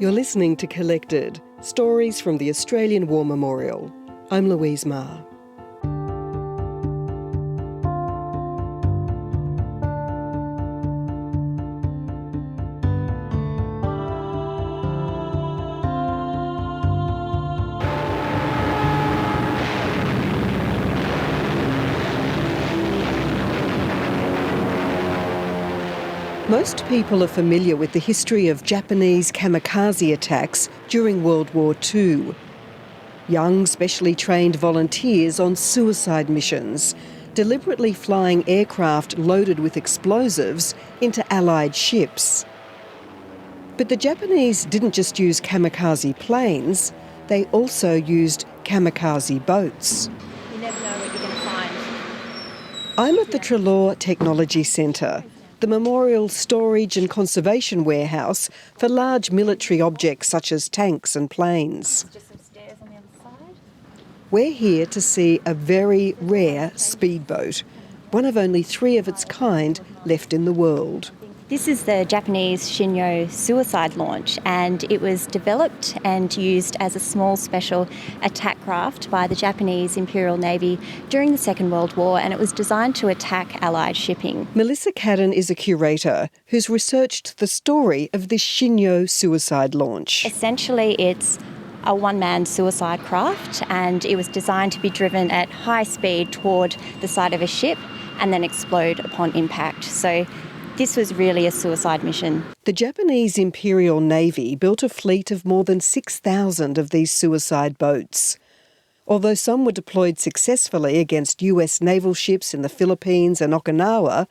You're listening to Collected, stories from the Australian War Memorial. I'm Louise Maher. Most people are familiar with the history of Japanese kamikaze attacks during World War II. Young, specially trained volunteers on suicide missions, deliberately flying aircraft loaded with explosives into Allied ships. But the Japanese didn't just use kamikaze planes, they also used kamikaze boats. You never know what you're going to find. I'm at the Trelaw Technology Centre, the memorial storage and conservation warehouse for large military objects such as tanks and planes. Just some stairs on the other side. We're here to see a very rare speedboat, one of only 3 of its kind left in the world. This is the Japanese Shinyo suicide launch, and it was developed and used as a small special attack craft by the Japanese Imperial Navy during the Second World War, and it was designed to attack Allied shipping. Melissa Cadden is a curator who's researched the story of this Shinyo suicide launch. Essentially, it's a one-man suicide craft, and it was designed to be driven at high speed toward the side of a ship and then explode upon impact. So this was really a suicide mission. The Japanese Imperial Navy built a fleet of more than 6,000 of these suicide boats. Although some were deployed successfully against US naval ships in the Philippines and Okinawa,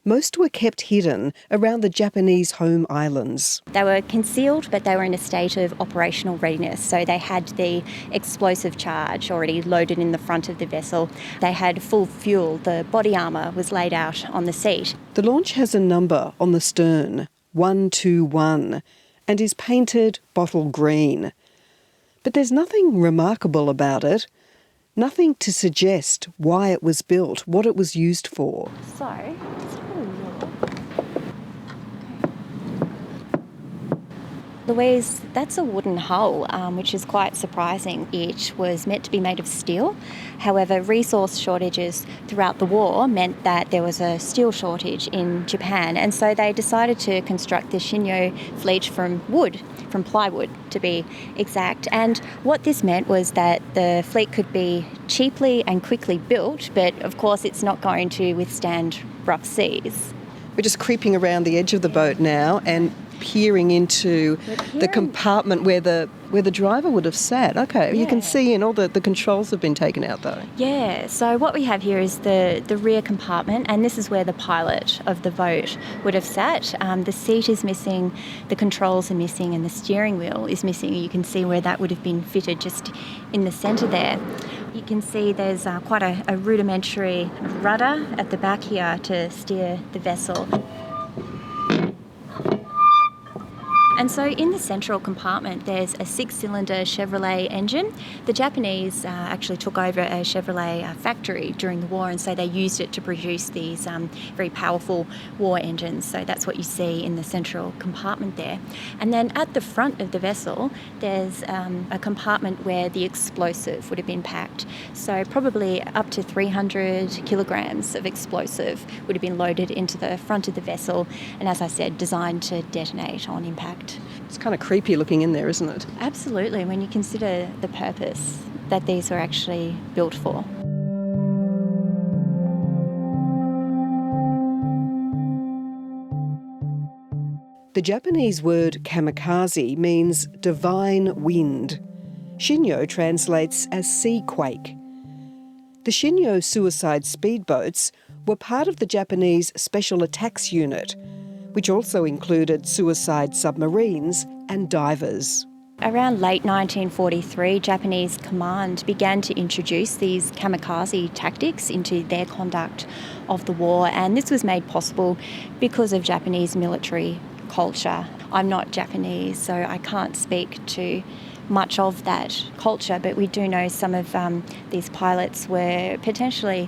most were kept hidden around the Japanese home islands. They were concealed, but they were in a state of operational readiness. So they had the explosive charge already loaded in the front of the vessel. They had full fuel. The body armour was laid out on the seat. The launch has a number on the stern, 121, and is painted bottle green. But there's nothing remarkable about it. Nothing to suggest why it was built, what it was used for. So, let's have a look. Louise, that's a wooden hull, which is quite surprising. It was meant to be made of steel. However, resource shortages throughout the war meant that there was a steel shortage in Japan, and so they decided to construct the Shinyo fleet from wood, from plywood to be exact. And what this meant was that the fleet could be cheaply and quickly built, but of course it's not going to withstand rough seas. We're just creeping around the edge of the boat now and peering into the compartment where the driver would have sat. Okay, yeah. You can see in all the controls have been taken out though. Yeah, so what we have here is the rear compartment, and this is where the pilot of the boat would have sat. The seat is missing, the controls are missing, and the steering wheel is missing. You can see where that would have been fitted just in the centre there. You can see there's quite a rudimentary rudder at the back here to steer the vessel. And so in the central compartment, there's a 6-cylinder Chevrolet engine. The Japanese actually took over a Chevrolet factory during the war, and so they used it to produce these very powerful war engines. So that's what you see in the central compartment there. And then at the front of the vessel, there's a compartment where the explosive would have been packed. So probably up to 300 kilograms of explosive would have been loaded into the front of the vessel, and as I said, designed to detonate on impact. It's kind of creepy looking in there, isn't it? Absolutely, when you consider the purpose that these were actually built for. The Japanese word kamikaze means divine wind. Shinyo translates as sea quake. The Shinyo suicide speedboats were part of the Japanese Special Attacks Unit, which also included suicide submarines and divers. Around late 1943, Japanese command began to introduce these kamikaze tactics into their conduct of the war, and this was made possible because of Japanese military culture. I'm not Japanese, so I can't speak to much of that culture, but we do know some of these pilots were potentially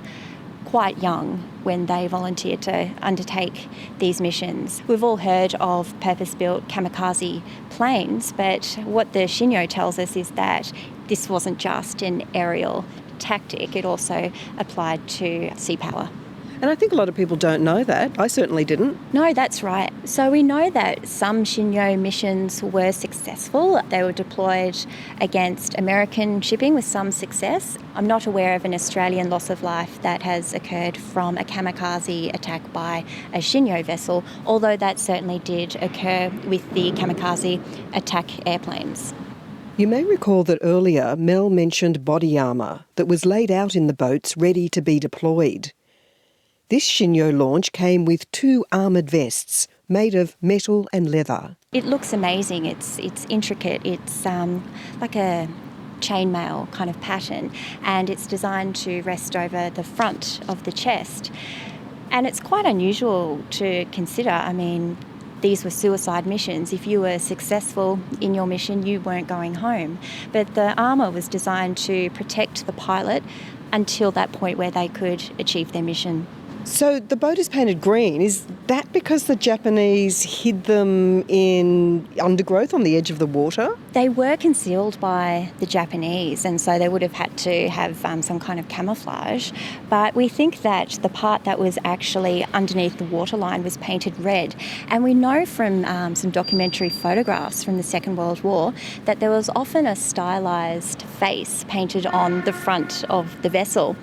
quite young when they volunteered to undertake these missions. We've all heard of purpose-built kamikaze planes, but what the Shinyo tells us is that this wasn't just an aerial tactic, it also applied to sea power. And I think a lot of people don't know that. I certainly didn't. No, that's right. So we know that some Shinyo missions were successful. They were deployed against American shipping with some success. I'm not aware of an Australian loss of life that has occurred from a kamikaze attack by a Shinyo vessel, although that certainly did occur with the kamikaze attack airplanes. You may recall that earlier Mel mentioned body armour that was laid out in the boats ready to be deployed. This Shinyo launch came with 2 armoured vests made of metal and leather. It looks amazing. It's intricate. It's like a chainmail kind of pattern, and it's designed to rest over the front of the chest. And it's quite unusual to consider. I mean, these were suicide missions. If you were successful in your mission, you weren't going home. But the armour was designed to protect the pilot until that point where they could achieve their mission. So the boat is painted green. Is that because the Japanese hid them in undergrowth on the edge of the water? They were concealed by the Japanese, and so they would have had to have some kind of camouflage. But we think that the part that was actually underneath the waterline was painted red. And we know from some documentary photographs from the Second World War that there was often a stylised face painted on the front of the vessel.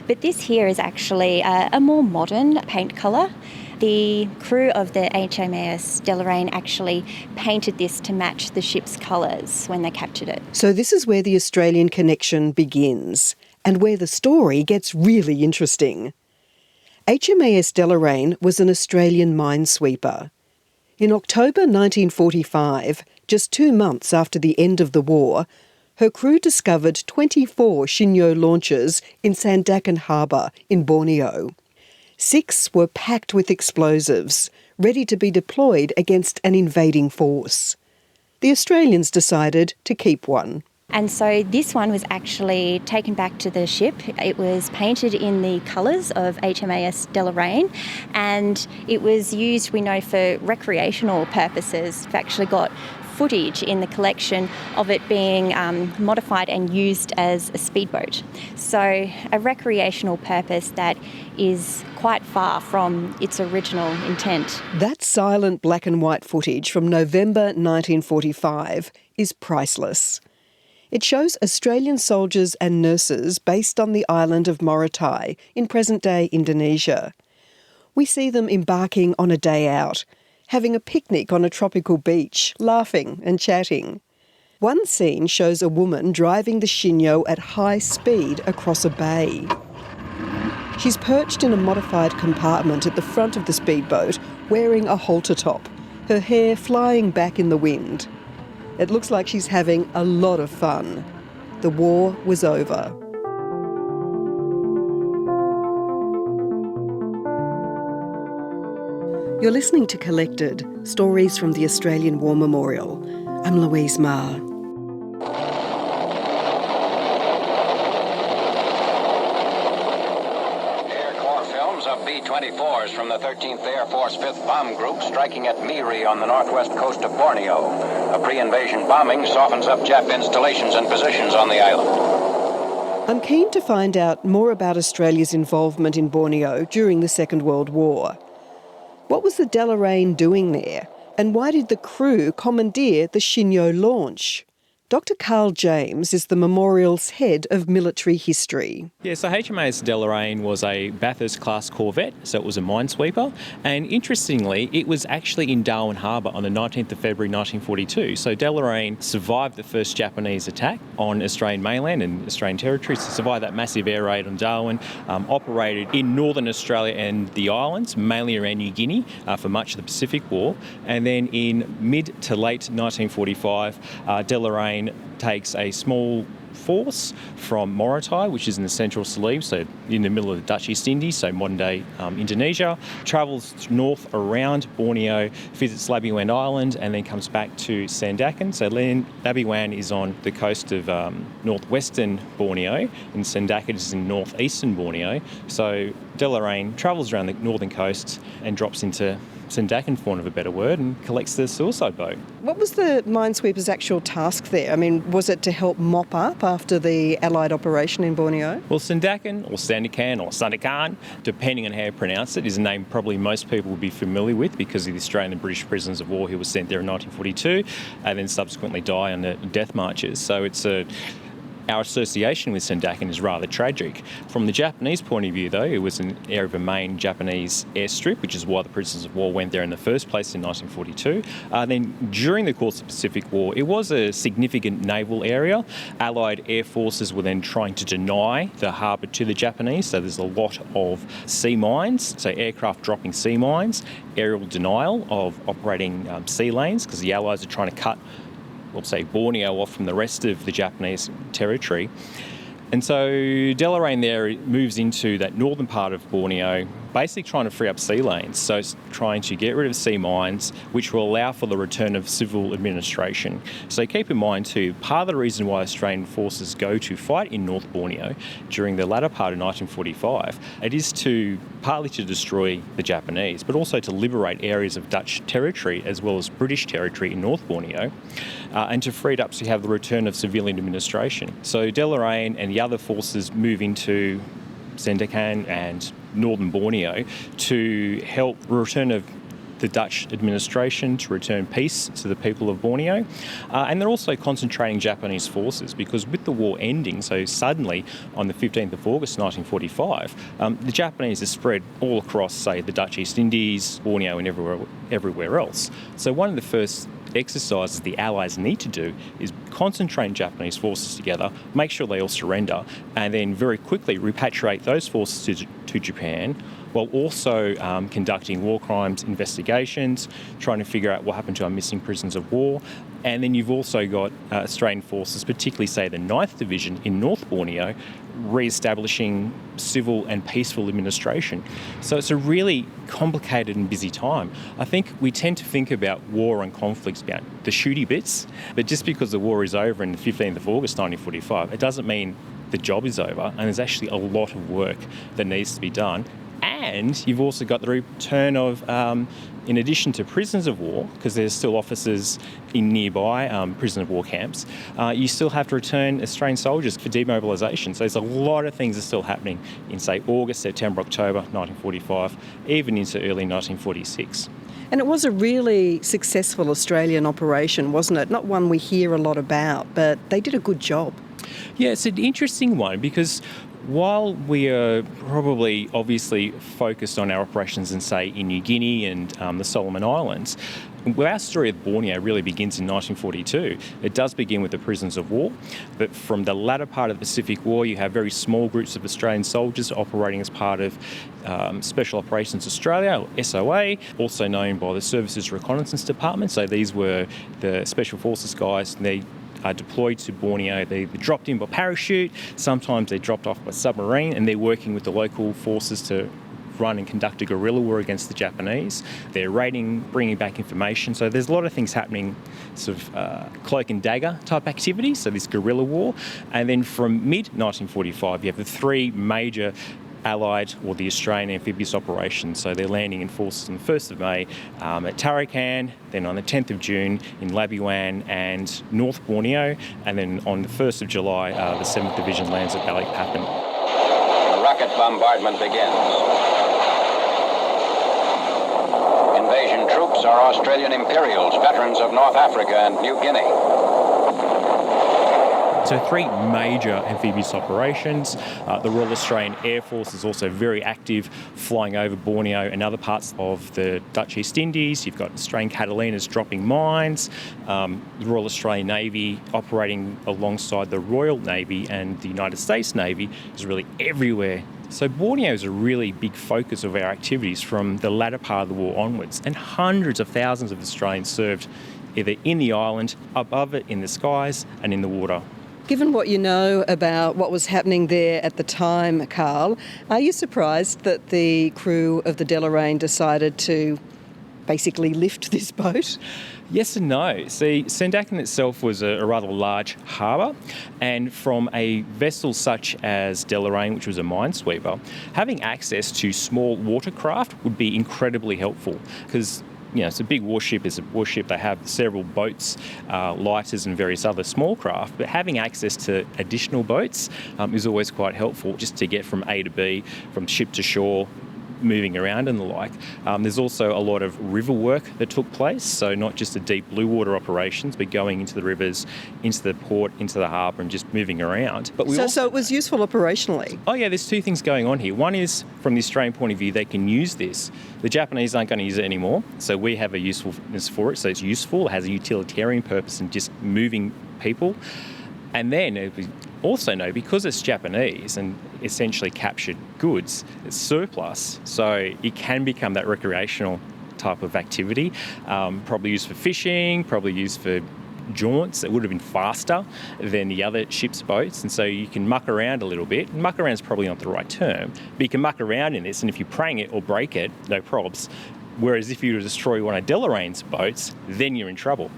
But this here is actually a more modern paint colour. The crew of the HMAS Deloraine actually painted this to match the ship's colours when they captured it. So this is where the Australian connection begins and where the story gets really interesting. HMAS Deloraine was an Australian minesweeper. In October 1945, just 2 months after the end of the war, her crew discovered 24 Shinyo launches in Sandakan Harbour in Borneo. 6 were packed with explosives, ready to be deployed against an invading force. The Australians decided to keep one. And so this one was actually taken back to the ship. It was painted in the colours of HMAS Deloraine, and it was used, we know, for recreational purposes. We've actually got footage in the collection of it being modified and used as a speedboat. So a recreational purpose that is quite far from its original intent. That silent black and white footage from November 1945 is priceless. It shows Australian soldiers and nurses based on the island of Morotai in present-day Indonesia. We see them embarking on a day out, having a picnic on a tropical beach, laughing and chatting. One scene shows a woman driving the Shinyo at high speed across a bay. She's perched in a modified compartment at the front of the speedboat, wearing a halter top, her hair flying back in the wind. It looks like she's having a lot of fun. The war was over. You're listening to Collected, stories from the Australian War Memorial. I'm Louise Maher. Air Corps films of B-24s from the 13th Air Force 5th Bomb Group striking at Miri on the northwest coast of Borneo. A pre-invasion bombing softens up Jap installations and positions on the island. I'm keen to find out more about Australia's involvement in Borneo during the Second World War. What was the Deloraine doing there? And why did the crew commandeer the Shinyo launch? Dr. Carl James is the memorial's head of military history. Yeah, so HMAS Deloraine was a Bathurst-class corvette, so it was a minesweeper. And interestingly, it was actually in Darwin Harbour on the 19th of February 1942. So Deloraine survived the first Japanese attack on Australian mainland and Australian territories, survived that massive air raid on Darwin, operated in northern Australia and the islands, mainly around New Guinea, for much of the Pacific War. And then in mid to late 1945, Deloraine takes a small force from Morotai, which is in the central Celebes, so in the middle of the Dutch East Indies, so modern-day Indonesia, travels north around Borneo, visits Labuan Island, and then comes back to Sandakan. So Labuan is on the coast of northwestern Borneo, and Sandakan is in northeastern Borneo. So Deloraine travels around the northern coast and drops into Sandakan, for want of a better word, and collects the suicide boat. What was the minesweeper's actual task there? I mean, was it to help mop up after the Allied operation in Borneo? Well, Sandakan or Sandakan or Sandakan, depending on how you pronounce it, is a name probably most people would be familiar with because of the Australian and British prisoners of war who were sent there in 1942 and then subsequently die on the death marches. So our association with Sandakan is rather tragic. From the Japanese point of view, though, it was an area of a main Japanese airstrip, which is why the prisoners of war went there in the first place in 1942. Then during the course of the Pacific War, it was a significant naval area. Allied air forces were then trying to deny the harbour to the Japanese, so there's a lot of sea mines, so aircraft dropping sea mines, aerial denial of operating sea lanes, because the Allies are trying to cut, we'll say, Borneo off from the rest of the Japanese territory. And so Deloraine there moves into that northern part of Borneo, basically trying to free up sea lanes. So it's trying to get rid of sea mines, which will allow for the return of civil administration. So keep in mind too, part of the reason why Australian forces go to fight in North Borneo during the latter part of 1945, it is partly to destroy the Japanese, but also to liberate areas of Dutch territory as well as British territory in North Borneo, and to free it up so you have the return of civilian administration. So Deloraine and the other forces move into Sandakan and northern Borneo to help return of the Dutch administration, to return peace to the people of Borneo. And they're also concentrating Japanese forces because with the war ending so suddenly on the 15th of August 1945, the Japanese are spread all across, say, the Dutch East Indies, Borneo and everywhere else. So one of the first exercises the Allies need to do is concentrate Japanese forces together, make sure they all surrender, and then very quickly repatriate those forces to Japan, while also conducting war crimes investigations, trying to figure out what happened to our missing prisoners of war. And then you've also got Australian forces, particularly, say, the 9th Division in North Borneo, re-establishing civil and peaceful administration. So it's a really complicated and busy time. I think we tend to think about war and conflicts about the shooty bits, but just because the war is over in the 15th of August 1945, it doesn't mean the job is over, and there's actually a lot of work that needs to be done. And you've also got the return of, in addition to prisoners of war, because there's still officers in nearby prisoner of war camps, you still have to return Australian soldiers for demobilisation. So there's a lot of things that are still happening in, say, August, September, October 1945, even into early 1946. And it was a really successful Australian operation, wasn't it? Not one we hear a lot about, but they did a good job. Yeah, it's an interesting one because while we are probably obviously focused on our operations in, say, in New Guinea and the Solomon Islands, our story of Borneo really begins in 1942. It does begin with the prisoners of war, but from the latter part of the Pacific War, you have very small groups of Australian soldiers operating as part of Special Operations Australia, or SOA, also known by the Services Reconnaissance Department. So these were the Special Forces guys. They are deployed to Borneo. They're dropped in by parachute, sometimes they're dropped off by submarine, and they're working with the local forces to run and conduct a guerrilla war against the Japanese. They're raiding, bringing back information. So there's a lot of things happening, sort of cloak and dagger type activities, so this guerrilla war. And then from mid-1945, you have the three major Allied or the Australian amphibious operations. So they're landing in forces on the 1st of May at Tarakan, then on the 10th of June in Labuan and North Borneo, and then on the 1st of July, the 7th Division lands at Balikpapan. Rocket bombardment begins. Invasion troops are Australian Imperials, veterans of North Africa and New Guinea. So three major amphibious operations. The Royal Australian Air Force is also very active, flying over Borneo and other parts of the Dutch East Indies. You've got Australian Catalinas dropping mines. The Royal Australian Navy operating alongside the Royal Navy and the United States Navy is really everywhere. So Borneo is a really big focus of our activities from the latter part of the war onwards, and hundreds of thousands of Australians served either in the island, above it in the skies and in the water. Given what you know about what was happening there at the time, Carl, are you surprised that the crew of the Deloraine decided to basically lift this boat? Yes and no. See, Sendakan itself was a rather large harbour, and from a vessel such as Deloraine, which was a minesweeper, having access to small watercraft would be incredibly helpful because it's a big warship. It's a warship. They have several boats, lighters and various other small craft, but having access to additional boats is always quite helpful just to get from A to B, from ship to shore, moving around and the like. There's also a lot of river work that took place, so not just the deep blue water operations, but going into the rivers, into the port, into the harbour and just moving around. But so it was useful operationally? Oh yeah, there's two things going on here. One is, from the Australian point of view, they can use this. The Japanese aren't going to use it anymore, so we have a usefulness for it, so it's useful, it has a utilitarian purpose in just moving people. And then we also know, because it's Japanese and essentially captured goods, it's surplus, so it can become that recreational type of activity, probably used for fishing, probably used for jaunts. It would have been faster than the other ship's boats, and so you can muck around a little bit. Muck around is probably not the right term, but you can muck around in this, and if you prang it or break it, no probs. Whereas if you were to destroy one of Delorain's boats, then you're in trouble.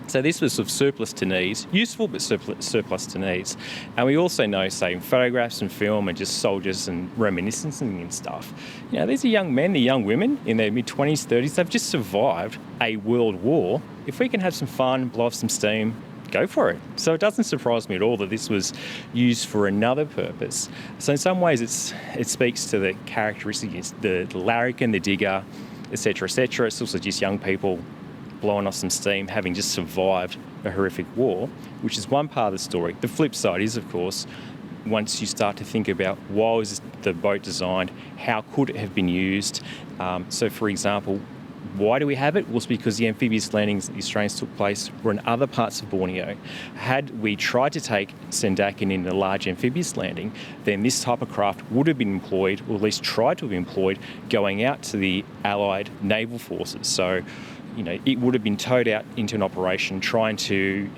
So this was sort of surplus to needs, useful but surplus to needs. And we also know, say, in photographs and film and just soldiers and reminiscing and stuff, these are young men, they're young women in their mid-20s, 30s, they've just survived a world war. If we can have some fun, blow off some steam, go for it. So it doesn't surprise me at all that this was used for another purpose. So in some ways it speaks to the characteristics, the larrikin, the digger, etc., etc. It's also just young people blowing off some steam, having just survived a horrific war, which is one part of the story. The flip side is, of course, once you start to think about why was the boat designed, how could it have been used? So, for example, why do we have it? Well, it's because the amphibious landings that the Australians took place were in other parts of Borneo. Had we tried to take Sendakan in a large amphibious landing, then this type of craft would have been employed, or at least tried to be employed, going out to the Allied naval forces. So, it would have been towed out into an operation trying to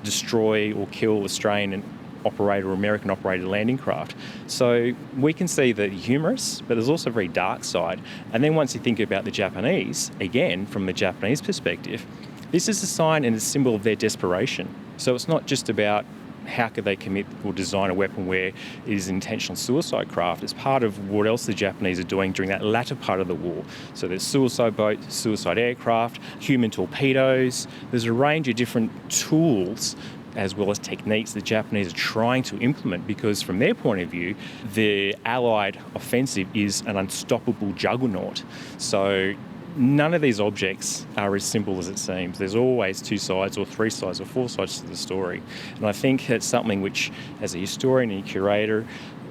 destroy or kill Australian operated or American operated landing craft. So we can see the humorous, but there's also a very dark side. And then once you think about the Japanese, again, from the Japanese perspective, this is a sign and a symbol of their desperation. So it's not just about how could they commit or design a weapon where it is intentional suicide craft. It's part of what else the Japanese are doing during that latter part of the war. So there's suicide boats, suicide aircraft, human torpedoes. There's a range of different tools as well as techniques the Japanese are trying to implement, because from their point of view, the Allied offensive is an unstoppable juggernaut. So none of these objects are as simple as it seems. There's always two sides or three sides or four sides to the story. And I think it's something which, as a historian and a curator,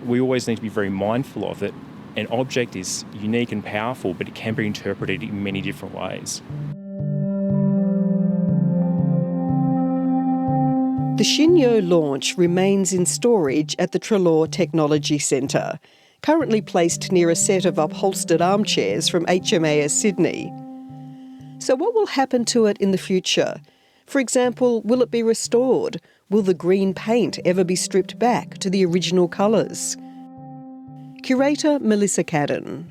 we always need to be very mindful of, that an object is unique and powerful, but it can be interpreted in many different ways. The Shinyo launch remains in storage at the Trelaw Technology Centre, currently placed near a set of upholstered armchairs from HMAS Sydney. So what will happen to it in the future? For example, will it be restored? Will the green paint ever be stripped back to the original colours? Curator Melissa Cadden.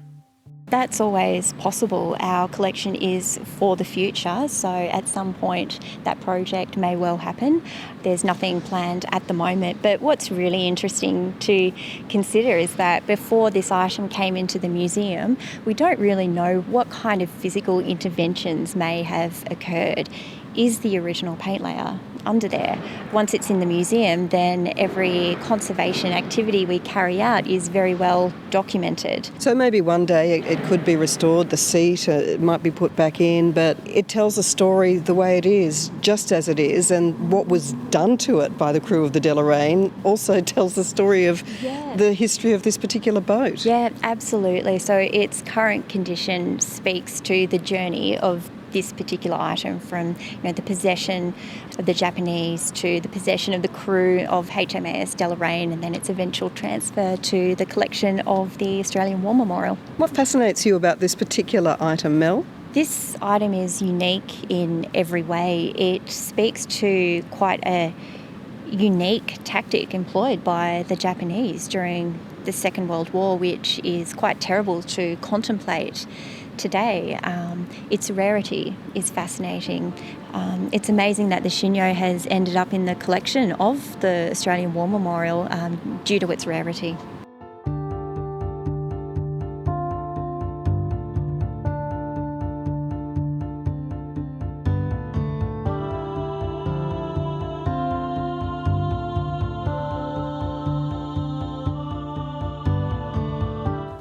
That's always possible. Our collection is for the future, so at some point that project may well happen. There's nothing planned at the moment, but what's really interesting to consider is that before this item came into the museum, we don't really know what kind of physical interventions may have occurred. Is the original paint layer under there? Once it's in the museum, then every conservation activity we carry out is very well documented. So maybe one day it could be restored, the seat, it might be put back in, but it tells a story the way it is, just as it is, and what was done to it by the crew of the Deloraine also tells the story of the history of this particular boat. Yeah, absolutely. So its current condition speaks to the journey of this particular item, from the possession of the Japanese to the possession of the crew of HMAS Deloraine, and then its eventual transfer to the collection of the Australian War Memorial. What fascinates you about this particular item, Mel? This item is unique in every way. It speaks to quite a unique tactic employed by the Japanese during the Second World War, which is quite terrible to contemplate today, its rarity is fascinating. It's amazing that the Shinyo has ended up in the collection of the Australian War Memorial due to its rarity.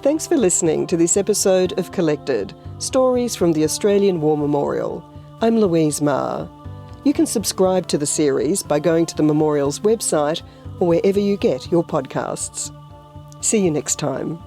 Thanks for listening to this episode of Collected, Stories from the Australian War Memorial. I'm Louise Maher. You can subscribe to the series by going to the Memorial's website or wherever you get your podcasts. See you next time.